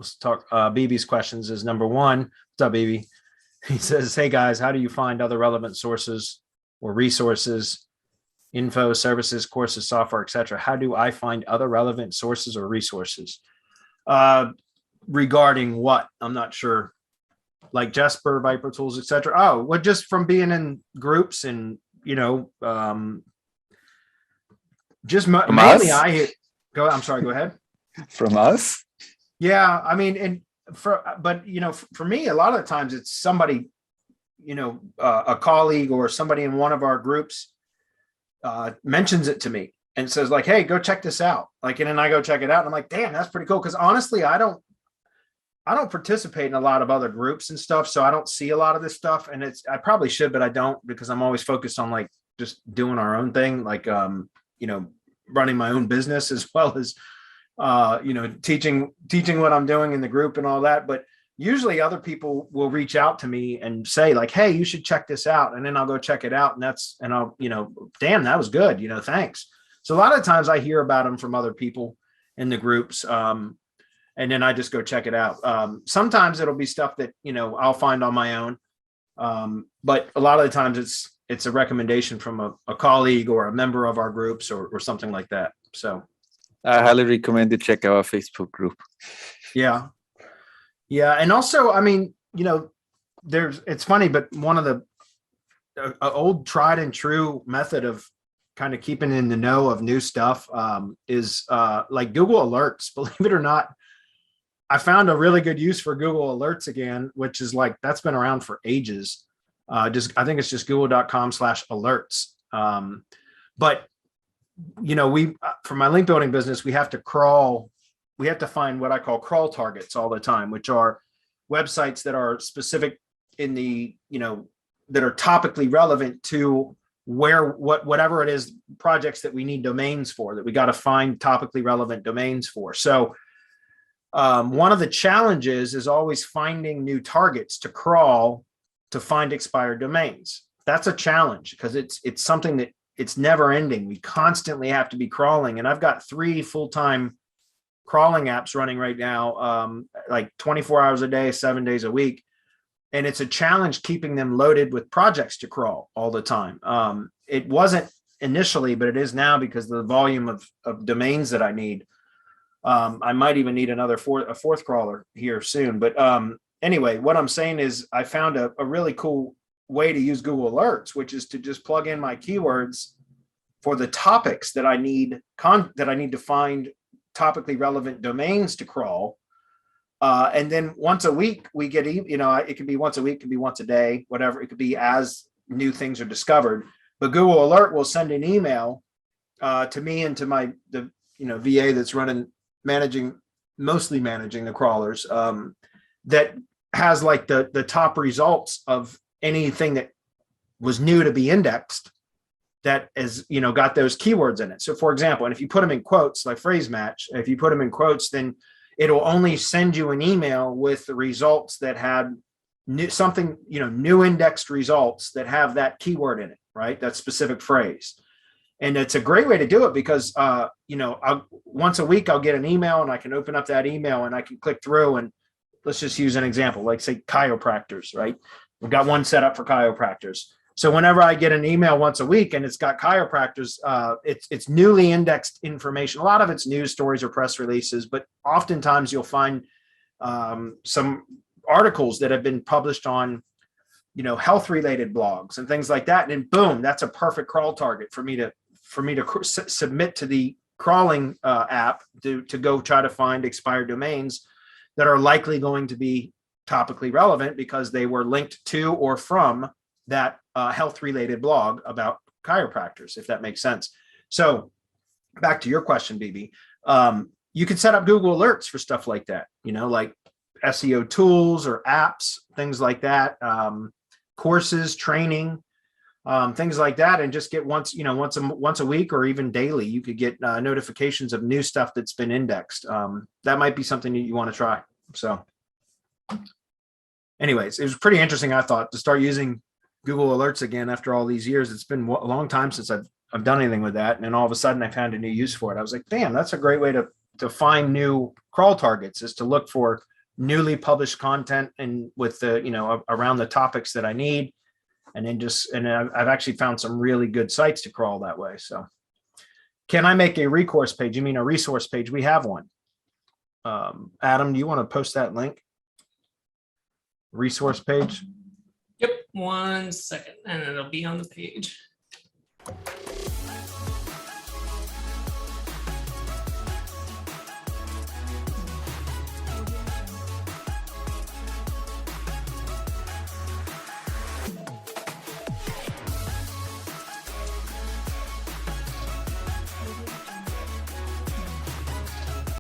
let's talk BB's questions is number one. What's up, BB? He says, hey guys, how do you find other relevant sources or resources, info, services, courses, software, etc.? How do I find other relevant sources or resources? Regarding what? I'm not sure. Like Jesper, Viper Tools, etc. Oh, well, just from being in groups and, just mainly us? I'm sorry, go ahead. From us? Yeah, I mean, but for me, a lot of the times it's somebody, a colleague or somebody in one of our groups mentions it to me and says like, hey, go check this out. Like, and then I go check it out and I'm like, damn, that's pretty cool. Cause honestly, I don't participate in a lot of other groups and stuff. So I don't see a lot of this stuff, and I probably should, but I don't, because I'm always focused on like just doing our own thing. Like, running my own business as well as, teaching what I'm doing in the group and all that. But usually other people will reach out to me and say like, hey, you should check this out. And then I'll go check it out. And I'll, damn, that was good. Thanks. So a lot of times I hear about them from other people in the groups. And then I just go check it out. Sometimes it'll be stuff that, I'll find on my own. But a lot of the times it's a recommendation from a colleague or a member of our groups or something like that. So I highly recommend you check our Facebook group. Yeah. Yeah. And also, I mean, it's funny, but one of the old tried and true method of kind of keeping in the know of new stuff is like Google Alerts. Believe it or not, I found a really good use for Google Alerts again, which is like, that's been around for ages. I think it's just google.com/alerts. But for my link building business, we have to find what I call crawl targets all the time, which are websites that are specific in the, that are topically relevant to whatever it is, projects that we need domains for, that we got to find topically relevant domains for. So one of the challenges is always finding new targets to crawl to find expired domains. That's a challenge because it's something that it's never ending. We constantly have to be crawling. And I've got 3 full-time crawling apps running right now, like 24 hours a day, 7 days a week. And it's a challenge keeping them loaded with projects to crawl all the time. It wasn't initially, but it is now because of the volume of domains that I need. I might even need a fourth crawler here soon. But anyway, what I'm saying is I found a really cool way to use Google Alerts, which is to just plug in my keywords for the topics that I need to find topically relevant domains to crawl. And then once a week we get, it could be once a week, it could be once a day, whatever. It could be as new things are discovered. But Google Alert will send an email to me and to the VA that's mostly managing the crawlers, that has like the top results of anything that was new to be indexed that is, got those keywords in it. So for example, and if you put them in quotes, like phrase match, if you put them in quotes, then it'll only send you an email with the results that had new indexed results that have that keyword in it, right? That specific phrase. And it's a great way to do it because, once a week I'll get an email and I can open up that email and I can click through, and let's just use an example, like say chiropractors, right? We've got one set up for chiropractors. So whenever I get an email once a week and it's got chiropractors, it's newly indexed information. A lot of it's news stories or press releases, but oftentimes you'll find some articles that have been published on, health related blogs and things like that. And then boom, that's a perfect crawl target for me to submit to the crawling app to go try to find expired domains that are likely going to be topically relevant because they were linked to or from that health related blog about chiropractors, if that makes sense. So back to your question, BB, you could set up Google Alerts for stuff like that, like SEO tools or apps, things like that, courses, training, things like that, and just get once a week or even daily, you could get notifications of new stuff that's been indexed. That might be something that you want to try. So anyways, it was pretty interesting, I thought, to start using Google Alerts again after all these years. It's been a long time since I've done anything with that, and then all of a sudden I found a new use for it. I was like, damn, that's a great way to find new crawl targets, is to look for newly published content and with the, around the topics that I need. And then I've actually found some really good sites to crawl that way. So can I make a recourse page? You mean a resource page? We have one. Adam, do you want to post that link? Resource page? Yep, 1 second, and it'll be on the page.